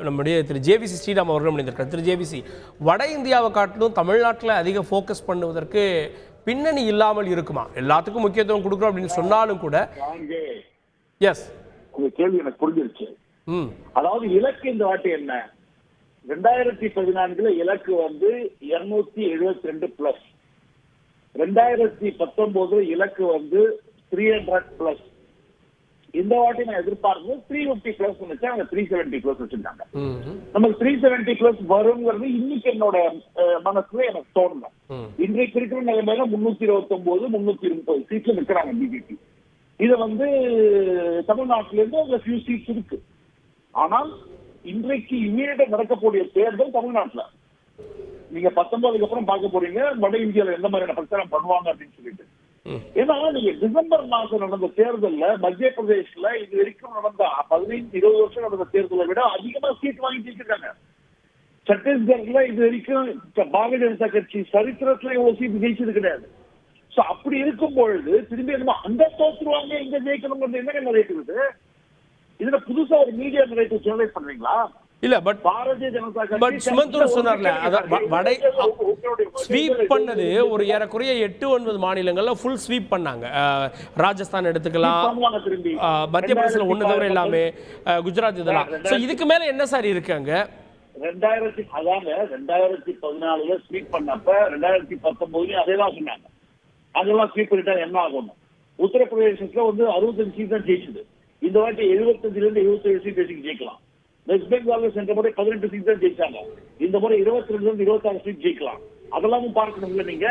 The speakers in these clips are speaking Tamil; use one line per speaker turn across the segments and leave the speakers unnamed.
நம்முடைய திரு ஜேவிசி ஸ்ரீராம் அவர்கள் இணைந்திருக்கார். திரு ஜேவிசி, வட இந்தியாவை காட்டிலும் தமிழ்நாட்டில் அதிக ஃபோக்கஸ் பண்ணுவதற்கு பின்னணி இல்லாமல் இருக்குமா? எல்லாத்துக்கும் முக்கியத்துவம் கொடுக்குறோம் அப்படின்னு சொன்னாலும் கூட. எஸ்,
உங்க கேள்வி எனக்கு புரிஞ்சிருச்சு. அதாவது இலக்கு இந்த வாட்டி என்ன? 2014 இலக்கு 272 பிளஸ், 2019 இலக்கு 300 பிளஸ். இந்த வாட்டி நான் எதிர்பார்க்கிறது 350 பிளஸ் வச்சா, அவங்க 370 பிளஸ் வச்சிருக்காங்க. நமக்கு 370 பிளஸ் வருங்கிறது இன்னைக்கு என்னோட மனசுல எனக்கு தோணல. இன்றைக்கு இருக்கிற நிலைமையில 329 330 சீட்ல நிற்கிறாங்க பிஜேபி. இத தமிழ்நாட்டில இருந்து ஒரு ஃபியூ சீட்ஸ் இருக்கு. ஆனால் இன்றைக்கு இமீடியட்டா நடக்கக்கூடிய தேர்தல் தமிழ்நாட்டுல நீங்க 19க்கு அப்புறம் பார்க்க போறீங்க வட இந்தியாவில் எந்த மாதிரியான பிரச்சாரம் பண்ணுவாங்க அப்படின்னு சொல்லிட்டு. ஏன்னா நீங்க டிசம்பர் மாசம் நடந்த தேர்தல்ல மத்திய பிரதேஷ்ல இது வரைக்கும் நடந்த 15-20 வருஷம் நடந்த தேர்தலை விட அதிகமா சீட் வாங்கி ஜெயிச்சிருக்காங்க. சத்தீஸ்கர்ல இது வரைக்கும் பாரதிய ஜனதா கட்சி சரித்திரத்துல இவ்வளவு சீட் ஜெயிச்சது கிடையாது. சோ அப்படி இருக்கும் பொழுது திரும்பி அங்க தோற்றுருவாங்க இங்க ஜெயிக்கணுங்கிறது என்ன நிறைவேற்றுது? இதுல புதுசா ஒரு மீடியா நிறைவேற்று ஜெனரேட் பண்றீங்களா?
இல்ல, பட்
பாரதிய ஜனதா கட்சி
சுமந்தூர் சொன்னார்ல, வடை ஸ்வீப் பண்ணது ஒரு ஏறக்குறைய 8-9 மாநிலங்கள்ல ஃபுல் ஸ்வீப் பண்ணாங்க. ராஜஸ்தான் எடுத்துக்கலாம், மத்திய பிரதேசல ஒண்ணு தவிர எல்லாமே, குஜராத் இதெல்லாம். சோ இதுக்கு மேல என்ன சார் இருக்கு அங்க?
2014 ஸ்வீப் பண்ணப்ப 2019 அதேதான் சொன்னாங்க. அதெல்லாம் ஸ்வீப் பண்ணிட்டா என்ன ஆகும்? உத்தரப்பிரதேசத்துல 65 சீட் தான் ஜெயிச்சது. இந்த வாட்டி 75-77 சீட் ஜெயிக்கலாம். வெஸ்ட் பெங்கால்ல சென்ற முறை 18 சீட் தான் ஜெயிச்சாங்க. இந்த முறை 22-26 சீட் ஜெயிக்கலாம். அதெல்லாம் பார்க்கணும்ல நீங்க.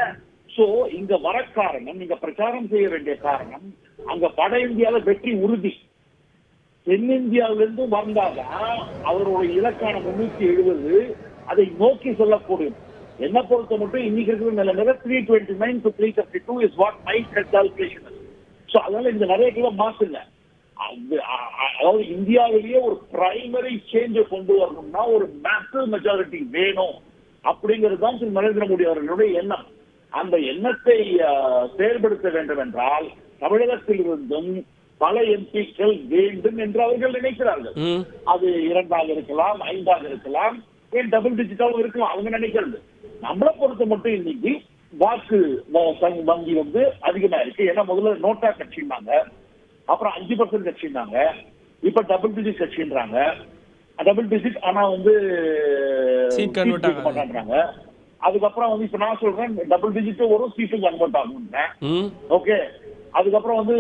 சோ இங்க வர காரணம், நீங்க பிரச்சாரம் செய்ய வேண்டிய காரணம், அங்க வட இந்தியாவில வெற்றி உறுதி. தென்னிந்தியாவிலிருந்து வந்தாதான் அவருடைய இலக்கான 370 அதை நோக்கி சொல்லக்கூடிய. என்ன பொறுத்த மட்டும் இன்னைக்கு இருக்கிற நிலைமையில 329 to 332 is what my calculation is. So அதனால இந்த நிறைய கிலோ மாசுங்க. அதாவது இந்தியாவிலேயே ஒரு பிரைமரி சேஞ்ச கொண்டு வரணும்னா ஒரு மேசிவ் மெஜாரிட்டி வேணும் அப்படிங்கிறது தான் திரு நரேந்திர மோடி அவர்களுடைய எண்ணம். அந்த எண்ணத்தை செயல்படுத்த வேண்டும் என்றால் தமிழகத்தில் இருந்தும் பல எம்பிக்கள் வேண்டும் என்று அவர்கள் நினைக்கிறார்கள். அது 2ஆக இருக்கலாம், 5ஆக இருக்கலாம், ஏன் டபுள் டிஜிட்டாவும் இருக்கலாம். அவங்க நினைக்கிறது. நம்மளை பொறுத்த மட்டும் இன்னைக்கு வாக்கு வங்கி அதிகமா இருக்கு. ஏன்னா முதல்ல நோட்டா கட்சின்னாங்க, அப்புறம் 5% கட்சின்னாங்க, இப்ப டபுள் டிஜிட் கட்சின்றாங்க. டபுள் டிஜிட் ஆனா பண்றாங்க. அதுக்கப்புறம் இப்ப நான் சொல்றேன் டபுள் டிஜிட் ஒரு சீட்டு கன்வெர்ட் ஆகும். ஓகே, அதுக்கப்புறம்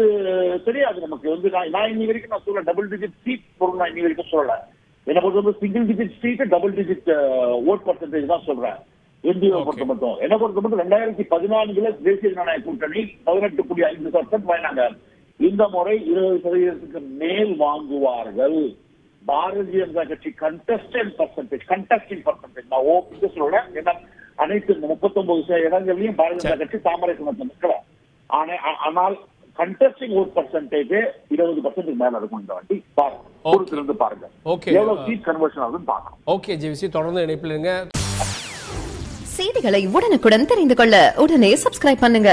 தெரியாது நமக்கு. நான் இன்னி வரைக்கும் நான் சொல்ல டபுள் டிஜிட் சீட் பொருள் நான் இன்னி வரைக்கும் சொல்லல. என்ன பொறுத்த single digit seat double digit vote percentage தான் சொல்றேன். என்டிஏ பொறுத்த மட்டும் என்ன பொறுத்த மட்டும் 2014 தேசிய ஜனநாயக கூட்டணி 18.5% வாங்கினாங்க. இந்த முறை 20% மேல் வாங்குவார்கள். பாரதிய ஜனதா கட்சி கண்டஸ்டிங் பர்சன்டேஜ் நான் ஓபிக்கு சொல்றேன். ஏன்னா அனைத்து 39 இடங்களையும் பாரதிய ஜனதா கட்சி தாமரை சின்னத்தில் நிற்கலாம். ஆனால் கண்டஸ்டிங் ஓட் பர்சன்டேஜ் 20% மேல இருக்கும். இந்த வாட்டி பாருங்க, பொறுத்திருந்து பாருங்க எவ்வளவு சீட் கன்வர்ஷன் ஆகுதுன்னு பார்க்கலாம்.
ஓகே ஜேவிசி, தொடர்ந்து இணைப்பில் இருங்க.
செய்திகளை உடனுக்குடன் தெரிந்து கொள்ள உடனே சப்ஸ்கிரைப் பண்ணுங்க.